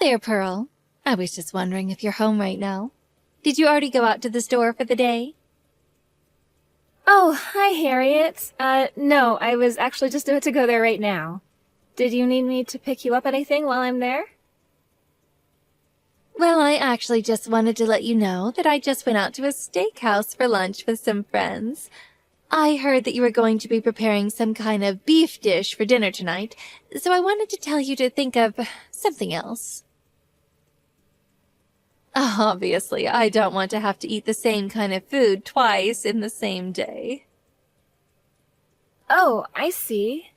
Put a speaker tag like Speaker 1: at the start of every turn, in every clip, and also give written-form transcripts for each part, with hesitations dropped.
Speaker 1: there, Pearl. I was just wondering if you're home right now. Did you already go out to the store for the day?
Speaker 2: Oh, hi, Harriet. No, I was actually just about to go there right now. Did you need me to pick you up anything while I'm there?
Speaker 1: Well, I actually just wanted to let you know that I just went out to a steakhouse for lunch with some friends. I heard that you were going to be preparing some kind of beef dish for dinner tonight, so I wanted to tell you to think of something else. Obviously, I don't want to have to eat the same kind of food twice in the same day.
Speaker 2: Oh, I see.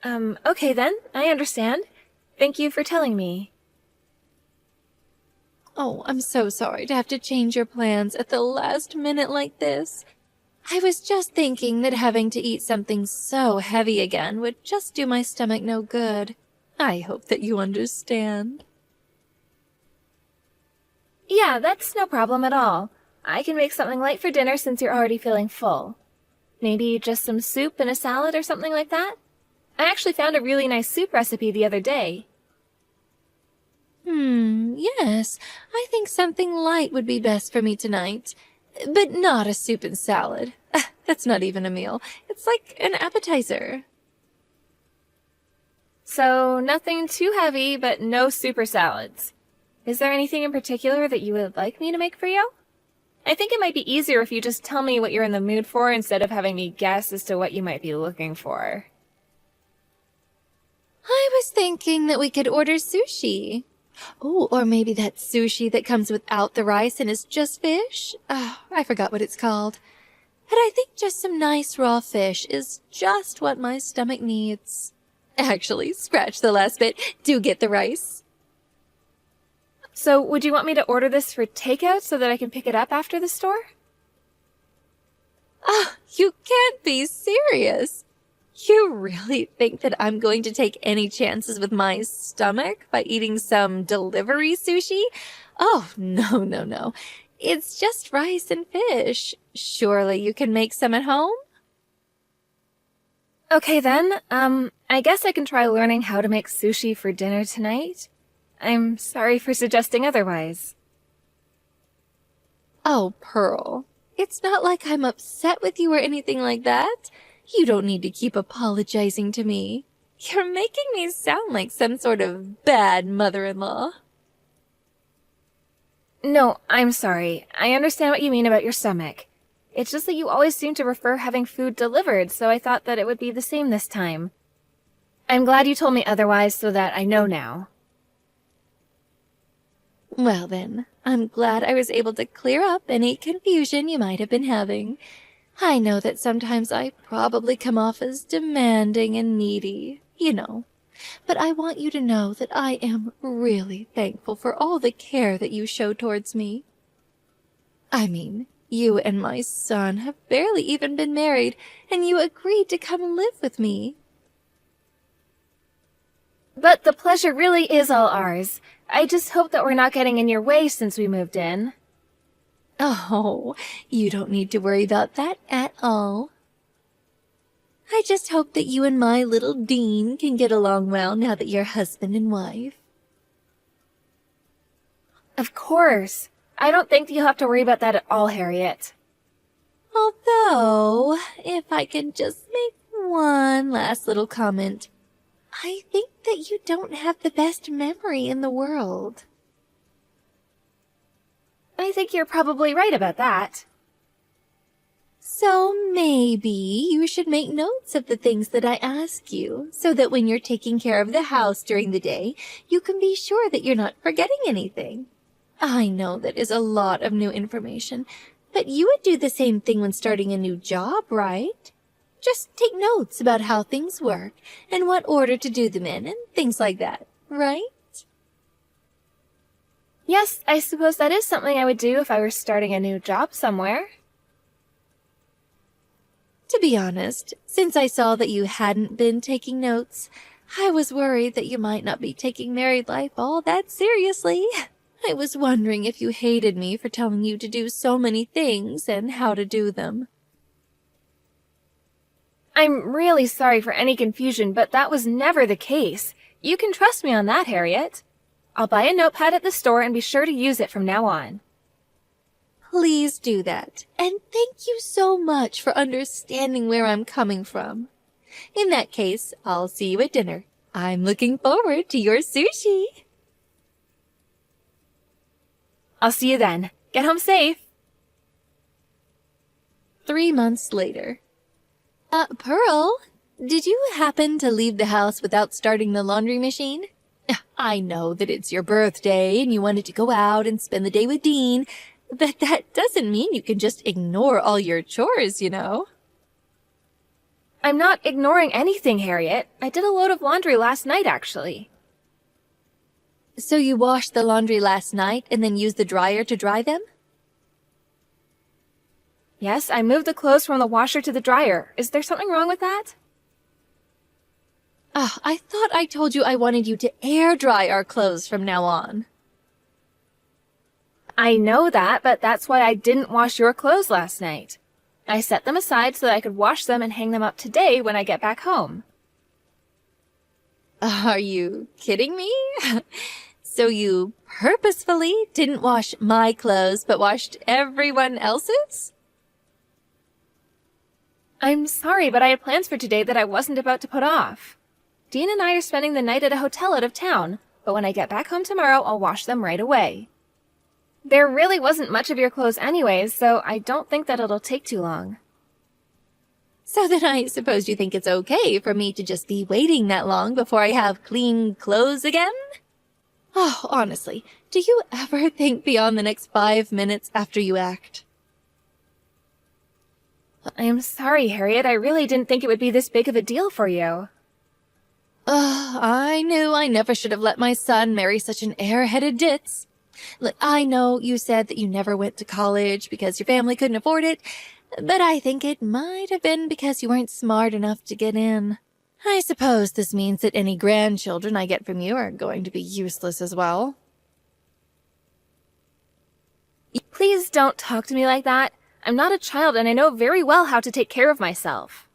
Speaker 2: Okay then, I understand. Thank you for telling me.
Speaker 1: Oh, I'm so sorry to have to change your plans at the last minute like this. I was just thinking that having to eat something so heavy again would just do my stomach no good. I hope that you understand.
Speaker 2: Yeah, that's no problem at all. I can make something light for dinner since you're already feeling full. Maybe just some soup and a salad or something like that? I actually found a really nice soup recipe the other day.
Speaker 1: Yes, I think something light would be best for me tonight. But not a soup and salad. That's not even a meal. It's like an appetizer.
Speaker 2: So, nothing too heavy, but no super salads. Is there anything in particular that you would like me to make for you? I think it might be easier if you just tell me what you're in the mood for instead of having me guess as to what you might be looking for.
Speaker 1: I was thinking that we could order sushi. Oh, or maybe that sushi that comes without the rice and is just fish? Oh, I forgot what it's called. But I think just some nice raw fish is just what my stomach needs. Actually, scratch the last bit. Do get the rice.
Speaker 2: So, would you want me to order this for takeout so that I can pick it up after the store?
Speaker 1: You can't be serious. You really think that I'm going to take any chances with my stomach by eating some delivery sushi? Oh, no. It's just rice and fish. Surely you can make some at home?
Speaker 2: Okay then, I guess I can try learning how to make sushi for dinner tonight. I'm sorry for suggesting otherwise.
Speaker 1: Oh, Pearl, it's not like I'm upset with you or anything like that. You don't need to keep apologizing to me. You're making me sound like some sort of bad mother-in-law.
Speaker 2: No, I'm sorry. I understand what you mean about your stomach. It's just that you always seem to prefer having food delivered, so I thought that it would be the same this time. I'm glad you told me otherwise so that I know now.
Speaker 1: Well then, I'm glad I was able to clear up any confusion you might have been having. I know that sometimes I probably come off as demanding and needy, you know. But I want you to know that I am really thankful for all the care that you show towards me. I mean, you and my son have barely even been married, and you agreed to come live with me.
Speaker 2: But the pleasure really is all ours. I just hope that we're not getting in your way since we moved in.
Speaker 1: Oh, you don't need to worry about that at all. I just hope that you and my little Dean can get along well now that you're husband and wife.
Speaker 2: Of course. I don't think you'll have to worry about that at all, Harriet.
Speaker 1: Although, if I can just make one last little comment, I think that you don't have the best memory in the world.
Speaker 2: I think you're probably right about that.
Speaker 1: So maybe you should make notes of the things that I ask you, so that when you're taking care of the house during the day, you can be sure that you're not forgetting anything. I know that is a lot of new information, but you would do the same thing when starting a new job, right? Just take notes about how things work, and what order to do them in, and things like that, right?
Speaker 2: Yes, I suppose that is something I would do if I were starting a new job somewhere.
Speaker 1: To be honest, since I saw that you hadn't been taking notes, I was worried that you might not be taking married life all that seriously. I was wondering if you hated me for telling you to do so many things and how to do them.
Speaker 2: I'm really sorry for any confusion, but that was never the case. You can trust me on that, Harriet. I'll buy a notepad at the store and be sure to use it from now on.
Speaker 1: Please do that. And thank you so much for understanding where I'm coming from. In that case, I'll see you at dinner. I'm looking forward to your sushi.
Speaker 2: I'll see you then. Get home safe.
Speaker 1: 3 months later. Pearl, did you happen to leave the house without starting the laundry machine? I know that it's your birthday and you wanted to go out and spend the day with Dean, but that doesn't mean you can just ignore all your chores, you know?
Speaker 2: I'm not ignoring anything, Harriet. I did a load of laundry last night, actually.
Speaker 1: So you washed the laundry last night and then used the dryer to dry them?
Speaker 2: Yes, I moved the clothes from the washer to the dryer. Is there something wrong with that?
Speaker 1: I thought I told you I wanted you to air dry our clothes from now on.
Speaker 2: I know that, but that's why I didn't wash your clothes last night. I set them aside so that I could wash them and hang them up today when I get back home.
Speaker 1: Are you kidding me? So you purposefully didn't wash my clothes but washed everyone else's?
Speaker 2: I'm sorry, but I had plans for today that I wasn't about to put off. Dean and I are spending the night at a hotel out of town, but when I get back home tomorrow, I'll wash them right away. There really wasn't much of your clothes anyways, so I don't think that it'll take too long.
Speaker 1: So then I suppose you think it's okay for me to just be waiting that long before I have clean clothes again? Oh, honestly, do you ever think beyond the next 5 minutes after you act?
Speaker 2: I'm sorry, Harriet. I really didn't think it would be this big of a deal for you.
Speaker 1: I knew I never should have let my son marry such an airheaded ditz. Look, I know you said that you never went to college because your family couldn't afford it, but I think it might have been because you weren't smart enough to get in. I suppose this means that any grandchildren I get from you are going to be useless as well.
Speaker 2: Please don't talk to me like that. I'm not a child and I know very well how to take care of myself.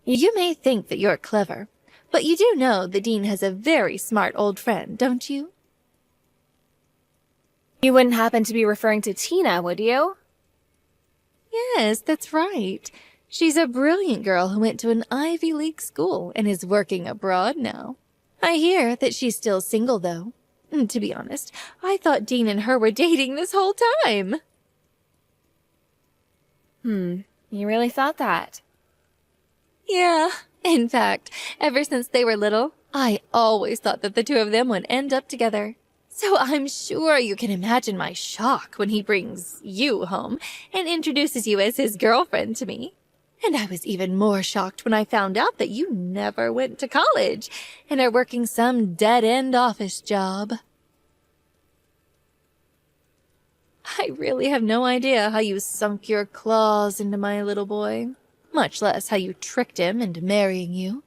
Speaker 1: You may think that you're clever, but you do know the Dean has a very smart old friend, don't you?
Speaker 2: You wouldn't happen to be referring to Tina, would you?
Speaker 1: Yes, that's right. She's a brilliant girl who went to an Ivy League school and is working abroad now. I hear that she's still single, though. To be honest, I thought Dean and her were dating this whole time.
Speaker 2: You really thought that?
Speaker 1: Yeah. In fact, ever since they were little, I always thought that the two of them would end up together. So I'm sure you can imagine my shock when he brings you home and introduces you as his girlfriend to me. And I was even more shocked when I found out that you never went to college and are working some dead-end office job. I really have no idea how you sunk your claws into my little boy, much less how you tricked him into marrying you.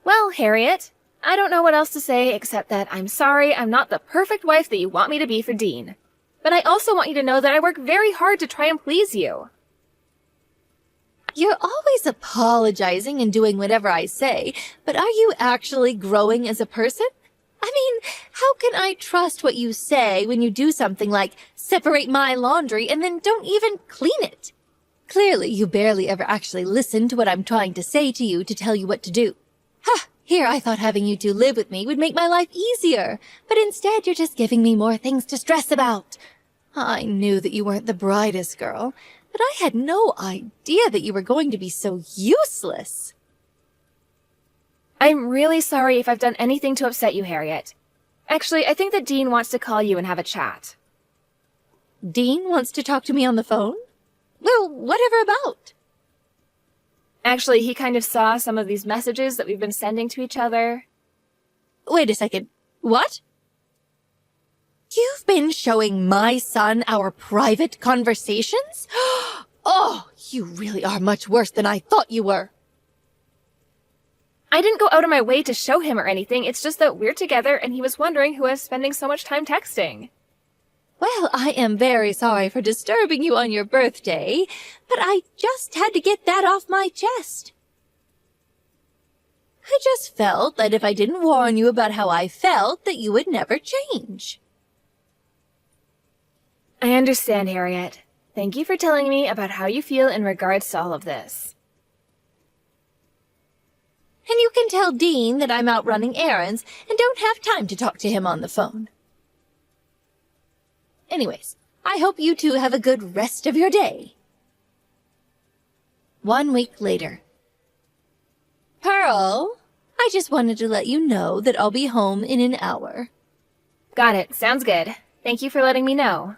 Speaker 2: Well, Harriet, I don't know what else to say except that I'm sorry I'm not the perfect wife that you want me to be for Dean. But I also want you to know that I work very hard to try and please you.
Speaker 1: You're always apologizing and doing whatever I say, but are you actually growing as a person? I mean, how can I trust what you say when you do something like separate my laundry and then don't even clean it? Clearly, you barely ever actually listen to what I'm trying to say to you to tell you what to do. Ha! Here I thought having you two live with me would make my life easier, but instead you're just giving me more things to stress about. I knew that you weren't the brightest girl, but I had no idea that you were going to be so useless.
Speaker 2: I'm really sorry if I've done anything to upset you, Harriet. Actually, I think that Dean wants to call you and have a chat.
Speaker 1: Dean wants to talk to me on the phone? Well, whatever about?
Speaker 2: Actually, he kind of saw some of these messages that we've been sending to each other.
Speaker 1: Wait a second. What? You've been showing my son our private conversations? Oh, you really are much worse than I thought you were.
Speaker 2: I didn't go out of my way to show him or anything. It's just that we're together and he was wondering who was spending so much time texting.
Speaker 1: Well, I am very sorry for disturbing you on your birthday, but I just had to get that off my chest. I just felt that if I didn't warn you about how I felt, that you would never change.
Speaker 2: I understand, Harriet. Thank you for telling me about how you feel in regards to all of this.
Speaker 1: And you can tell Dean that I'm out running errands and don't have time to talk to him on the phone. Anyways, I hope you two have a good rest of your day. 1 week later. Pearl, I just wanted to let you know that I'll be home in an hour.
Speaker 2: Got it. Sounds good. Thank you for letting me know.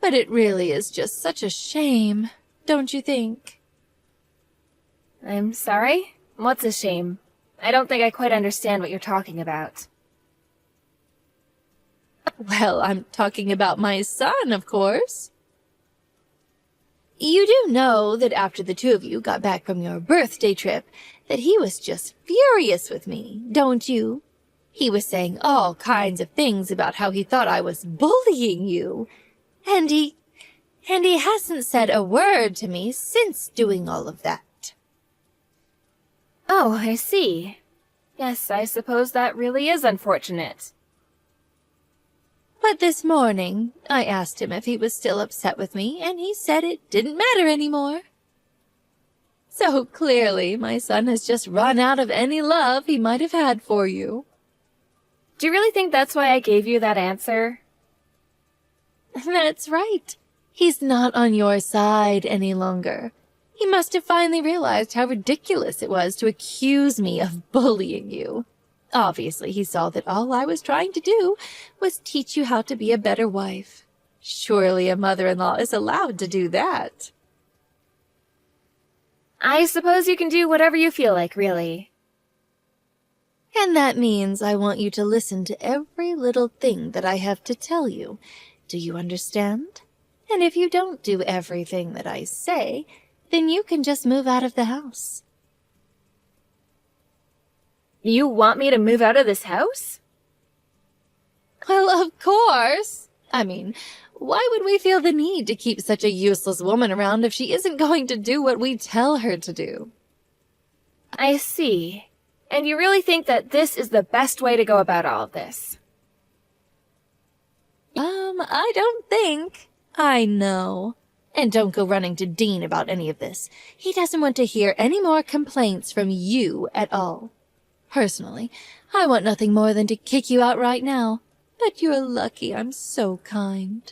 Speaker 1: But it really is just such a shame, don't you think?
Speaker 2: I'm sorry? What's a shame? I don't think I quite understand what you're talking about.
Speaker 1: Well, I'm talking about my son, of course. You do know that after the two of you got back from your birthday trip, that he was just furious with me, don't you? He was saying all kinds of things about how he thought I was bullying you. And he hasn't said a word to me since doing all of that.
Speaker 2: Oh, I see. Yes, I suppose that really is unfortunate.
Speaker 1: But this morning, I asked him if he was still upset with me, and he said it didn't matter anymore. So clearly, my son has just run out of any love he might have had for you.
Speaker 2: Do you really think that's why I gave you that answer?
Speaker 1: That's right. He's not on your side any longer. He must have finally realized how ridiculous it was to accuse me of bullying you. Obviously, he saw that all I was trying to do was teach you how to be a better wife. Surely a mother-in-law is allowed to do that.
Speaker 2: I suppose you can do whatever you feel like, really.
Speaker 1: And that means I want you to listen to every little thing that I have to tell you. Do you understand? And if you don't do everything that I say, then you can just move out of the house.
Speaker 2: You want me to move out of this house?
Speaker 1: Well, of course. I mean, why would we feel the need to keep such a useless woman around if she isn't going to do what we tell her to do?
Speaker 2: I see. And you really think that this is the best way to go about all of this?
Speaker 1: I don't think. I know. And don't go running to Dean about any of this. He doesn't want to hear any more complaints from you at all. Personally, I want nothing more than to kick you out right now. But you're lucky I'm so kind.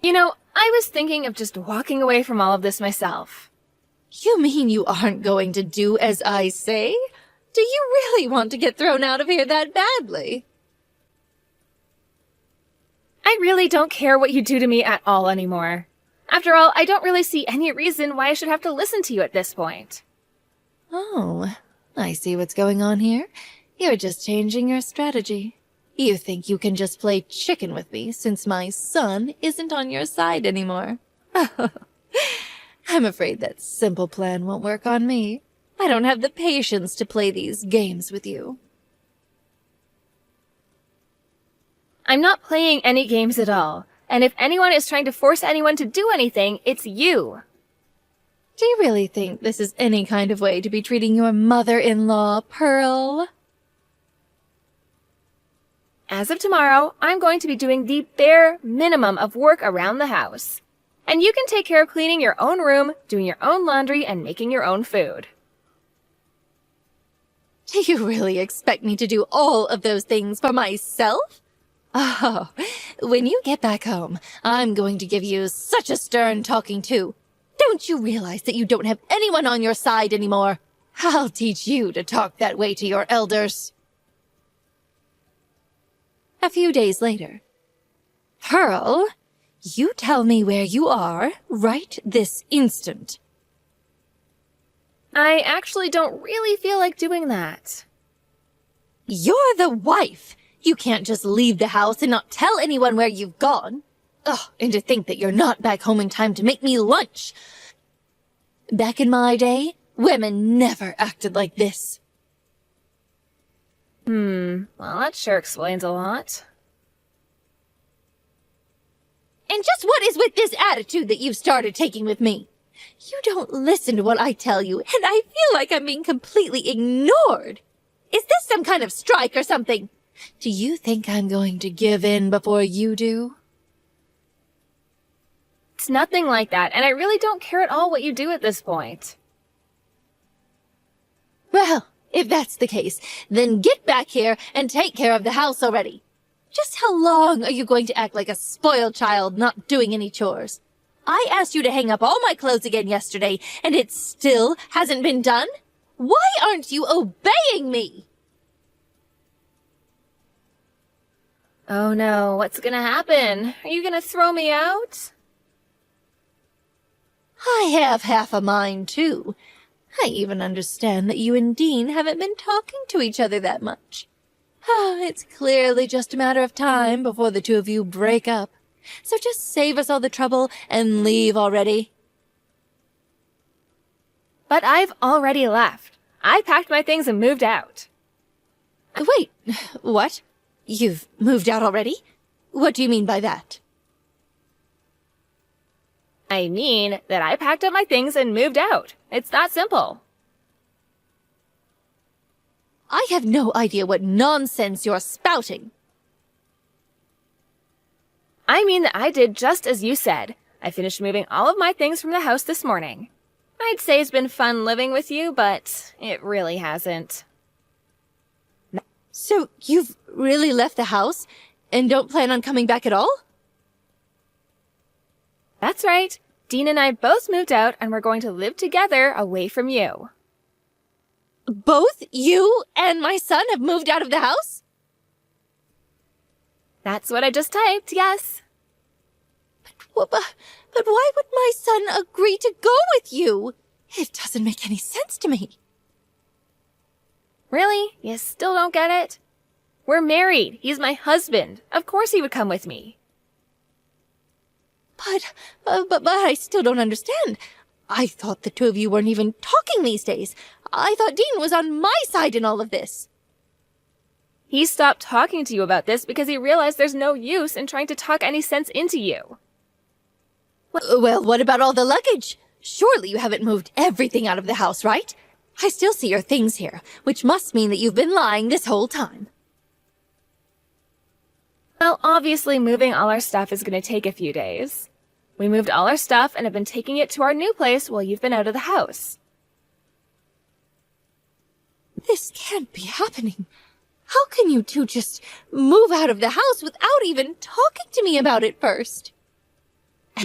Speaker 2: You know, I was thinking of just walking away from all of this myself.
Speaker 1: You mean you aren't going to do as I say? Do you really want to get thrown out of here that badly?
Speaker 2: I really don't care what you do to me at all anymore. After all, I don't really see any reason why I should have to listen to you at this point.
Speaker 1: Oh, I see what's going on here. You're just changing your strategy. You think you can just play chicken with me since my son isn't on your side anymore. I'm afraid that simple plan won't work on me. I don't have the patience to play these games with you.
Speaker 2: I'm not playing any games at all, and if anyone is trying to force anyone to do anything, it's you.
Speaker 1: Do you really think this is any kind of way to be treating your mother-in-law, Pearl?
Speaker 2: As of tomorrow, I'm going to be doing the bare minimum of work around the house. And you can take care of cleaning your own room, doing your own laundry, and making your own food.
Speaker 1: Do you really expect me to do all of those things for myself? Oh, when you get back home, I'm going to give you such a stern talking to. Don't you realize that you don't have anyone on your side anymore? I'll teach you to talk that way to your elders. A few days later. Pearl, you tell me where you are right this instant.
Speaker 2: I actually don't really feel like doing that.
Speaker 1: You're the wife. You can't just leave the house and not tell anyone where you've gone. Ugh, and to think that you're not back home in time to make me lunch. Back in my day, women never acted like this.
Speaker 2: Well, that sure explains a lot.
Speaker 1: And just what is with this attitude that you've started taking with me? You don't listen to what I tell you, and I feel like I'm being completely ignored. Is this some kind of strike or something? Do you think I'm going to give in before you do?
Speaker 2: It's nothing like that, and I really don't care at all what you do at this point.
Speaker 1: Well, if that's the case, then get back here and take care of the house already. Just how long are you going to act like a spoiled child not doing any chores? I asked you to hang up all my clothes again yesterday, and it still hasn't been done? Why aren't you obeying me?
Speaker 2: Oh no, what's gonna happen? Are you gonna throw me out?
Speaker 1: I have half a mind, too. I even understand that you and Dean haven't been talking to each other that much. It's clearly just a matter of time before the two of you break up. So just save us all the trouble and leave already.
Speaker 2: But I've already left. I packed my things and moved out.
Speaker 1: Wait, what? You've moved out already? What do you mean by that?
Speaker 2: I mean that I packed up my things and moved out. It's that simple.
Speaker 1: I have no idea what nonsense you're spouting.
Speaker 2: I mean that I did just as you said. I finished moving all of my things from the house this morning. I'd say it's been fun living with you, but it really hasn't.
Speaker 1: So you've really left the house and don't plan on coming back at all?
Speaker 2: That's right. Dean and I both moved out and we're going to live together away from you.
Speaker 1: Both you and my son have moved out of the house?
Speaker 2: That's what I just typed, yes.
Speaker 1: But why would my son agree to go with you? It doesn't make any sense to me.
Speaker 2: Really? You still don't get it? We're married. He's my husband. Of course he would come with me.
Speaker 1: But I still don't understand. I thought the two of you weren't even talking these days. I thought Dean was on my side in all of this.
Speaker 2: He stopped talking to you about this because he realized there's no use in trying to talk any sense into you.
Speaker 1: Well, what about all the luggage? Surely you haven't moved everything out of the house, right? I still see your things here, which must mean that you've been lying this whole time.
Speaker 2: Well, obviously moving all our stuff is going to take a few days. We moved all our stuff and have been taking it to our new place while you've been out of the house.
Speaker 1: This can't be happening. How can you two just move out of the house without even talking to me about it first?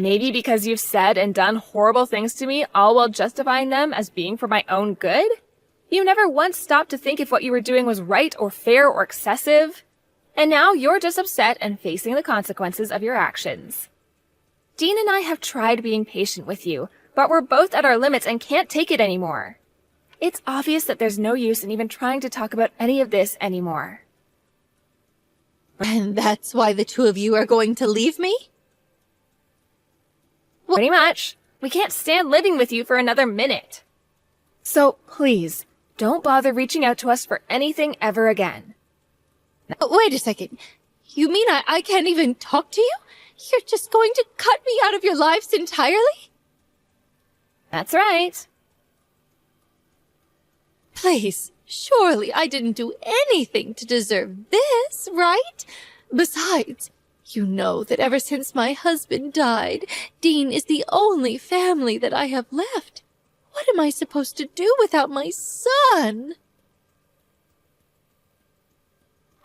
Speaker 2: Maybe because you've said and done horrible things to me, all while justifying them as being for my own good? You never once stopped to think if what you were doing was right or fair or excessive. And now you're just upset and facing the consequences of your actions. Dean and I have tried being patient with you, but we're both at our limits and can't take it anymore. It's obvious that there's no use in even trying to talk about any of this anymore.
Speaker 1: And that's why the two of you are going to leave me?
Speaker 2: Pretty much. We can't stand living with you for another minute. So please, don't bother reaching out to us for anything ever again.
Speaker 1: Wait a second. You mean I can't even talk to you? You're just going to cut me out of your lives entirely?
Speaker 2: That's right.
Speaker 1: Please, surely I didn't do anything to deserve this, right? Besides, you know that ever since my husband died, Dean is the only family that I have left. What am I supposed to do without my son?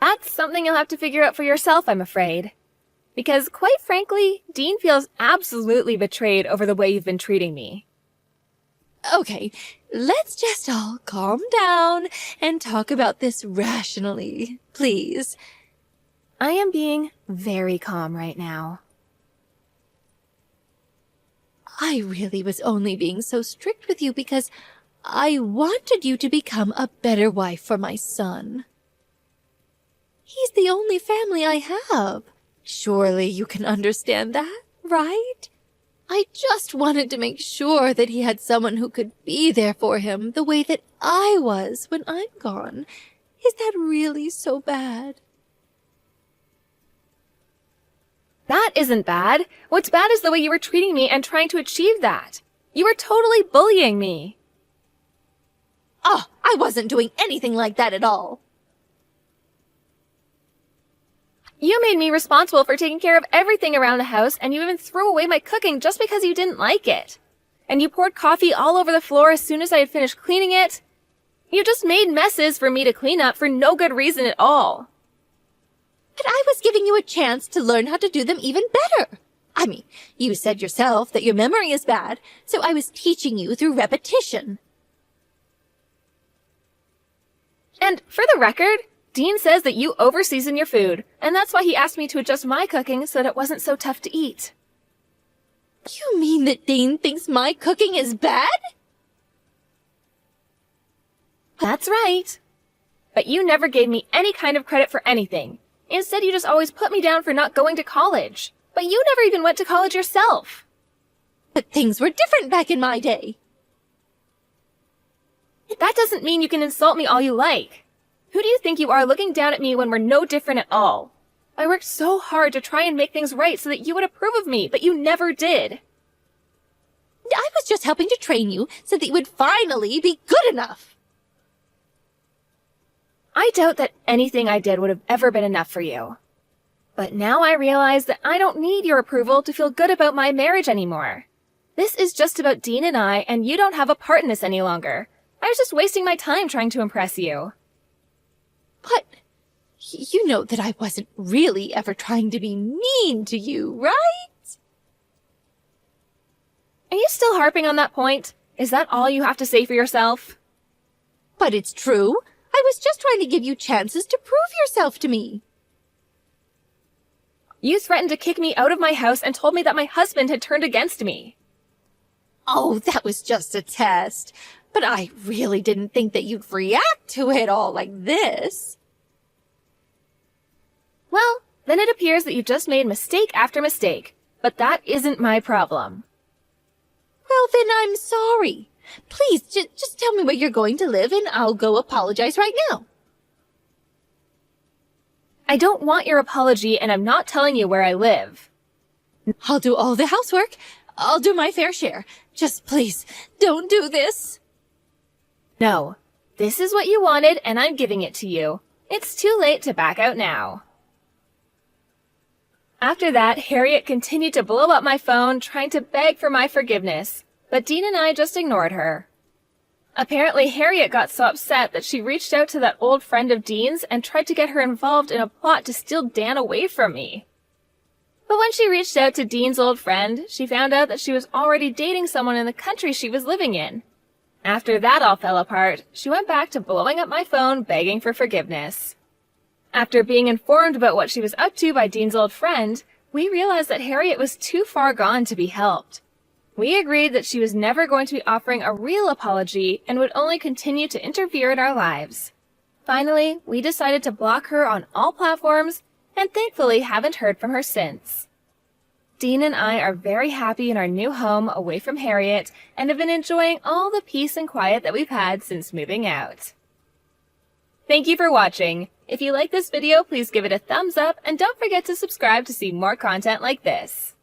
Speaker 2: That's something you'll have to figure out for yourself, I'm afraid. Because, quite frankly, Dean feels absolutely betrayed over the way you've been treating me.
Speaker 1: Okay, let's just all calm down and talk about this rationally, please.
Speaker 2: I am being very calm right now.
Speaker 1: I really was only being so strict with you because I wanted you to become a better wife for my son. He's the only family I have. Surely you can understand that, right? I just wanted to make sure that he had someone who could be there for him the way that I was when I'm gone. Is that really so bad?
Speaker 2: That isn't bad. What's bad is the way you were treating me and trying to achieve that. You were totally bullying me.
Speaker 1: Oh, I wasn't doing anything like that at all.
Speaker 2: You made me responsible for taking care of everything around the house, and you even threw away my cooking just because you didn't like it. And you poured coffee all over the floor as soon as I had finished cleaning it. You just made messes for me to clean up for no good reason at all.
Speaker 1: But I was giving you a chance to learn how to do them even better. I mean, you said yourself that your memory is bad, so I was teaching you through repetition.
Speaker 2: And for the record, Dean says that you overseason your food, and that's why he asked me to adjust my cooking so that it wasn't so tough to eat.
Speaker 1: You mean that Dean thinks my cooking is bad?
Speaker 2: That's right. But you never gave me any kind of credit for anything. Instead, you just always put me down for not going to college. But you never even went to college yourself.
Speaker 1: But things were different back in my day.
Speaker 2: That doesn't mean you can insult me all you like. Who do you think you are looking down at me when we're no different at all? I worked so hard to try and make things right so that you would approve of me, but you never did.
Speaker 1: I was just helping to train you so that you would finally be good enough.
Speaker 2: I doubt that anything I did would have ever been enough for you. But now I realize that I don't need your approval to feel good about my marriage anymore. This is just about Dean and I, and you don't have a part in this any longer. I was just wasting my time trying to impress you.
Speaker 1: But you know that I wasn't really ever trying to be mean to you, right?
Speaker 2: Are you still harping on that point? Is that all you have to say for yourself?
Speaker 1: But it's true. I was just trying to give you chances to prove yourself to me.
Speaker 2: You threatened to kick me out of my house and told me that my husband had turned against me.
Speaker 1: Oh, that was just a test. But I really didn't think that you'd react to it all like this.
Speaker 2: Well, then it appears that you just made mistake after mistake. But that isn't my problem.
Speaker 1: Well, then I'm sorry. Please, just tell me where you're going to live and I'll go apologize right now.
Speaker 2: I don't want your apology, and I'm not telling you where I live.
Speaker 1: I'll do all the housework. I'll do my fair share. Just please, don't do this.
Speaker 2: No, this is what you wanted, and I'm giving it to you. It's too late to back out now. After that, Harriet continued to blow up my phone, trying to beg for my forgiveness, but Dean and I just ignored her. Apparently, Harriet got so upset that she reached out to that old friend of Dean's and tried to get her involved in a plot to steal Dan away from me. But when she reached out to Dean's old friend, she found out that she was already dating someone in the country she was living in. After that all fell apart, she went back to blowing up my phone, begging for forgiveness. After being informed about what she was up to by Dean's old friend, we realized that Harriet was too far gone to be helped. We agreed that she was never going to be offering a real apology and would only continue to interfere in our lives. Finally, we decided to block her on all platforms and thankfully haven't heard from her since. Dean and I are very happy in our new home away from Harriet and have been enjoying all the peace and quiet that we've had since moving out. Thank you for watching. If you like this video, please give it a thumbs up and don't forget to subscribe to see more content like this.